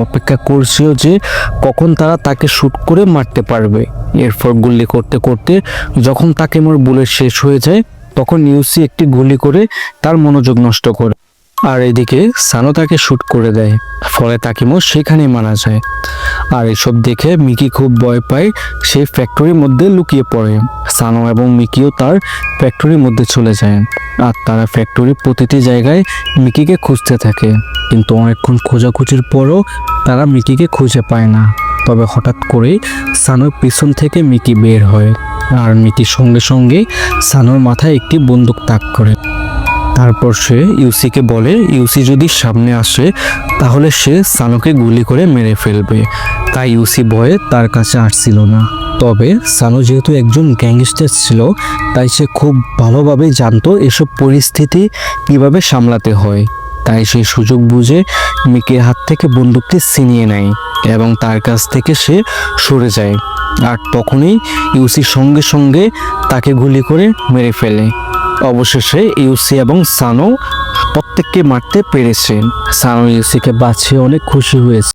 অপেক্ষা করছিল যে কখন তারা তাকে শুট করে মারতে পারবে। এরপর গুলি করতে করতে যখন তাকিমোর বুলেট শেষ হয়ে যায় তখন ইউসি একটি গুলি করে তার মনোযোগ নষ্ট করে। আর এদিকে সানো তাকে শুট করে দেয়, ফলে তাকিমো সেখানেই মারা যায়। আর এসব দেখে মিকি খুব ভয় পায়, সে ফ্যাক্টরির মধ্যে লুকিয়ে পড়ে। সানো এবং মিকিও তার ফ্যাক্টরির মধ্যে চলে যায়, আর তারা ফ্যাক্টরির প্রতিটি জায়গায় মিকিকে খুঁজতে থাকে। কিন্তু অনেকক্ষণ খোঁজাখুঁজির পরও তারা মিকিকে খুঁজে পায় না। তবে হঠাৎ করে সানোর পিছন থেকে মিকি বের হয়, আর মিকির সঙ্গে সঙ্গে সানোর মাথায় একটি বন্দুক তাক করে। তারপর সে ইউসিকে বলে ইউসি যদি সামনে আসে তাহলে সে সানোকে গুলি করে মেরে ফেলবে। তাই ইউসি ভয়ে তার কাছে আসছিল না। তবে সানো যেহেতু একজন গ্যাংস্টার ছিল, তাই সে খুব ভালোভাবে জানতো এসব পরিস্থিতি কিভাবে সামলাতে হয়। তাই সে সুযোগ বুঝে মিকির হাত থেকে বন্দুকটি ছিনিয়ে নেয় এবং তার কাছ থেকে সে সরে যায়। আর তখনই ইউসি সঙ্গে সঙ্গে তাকে গুলি করে মেরে ফেলে। অবশেষে ইউসি এবং সানো প্রত্যেককে মারতে পেরেছেন। সানো ইউসিকে বাঁচিয়ে অনেক খুশি হয়েছে।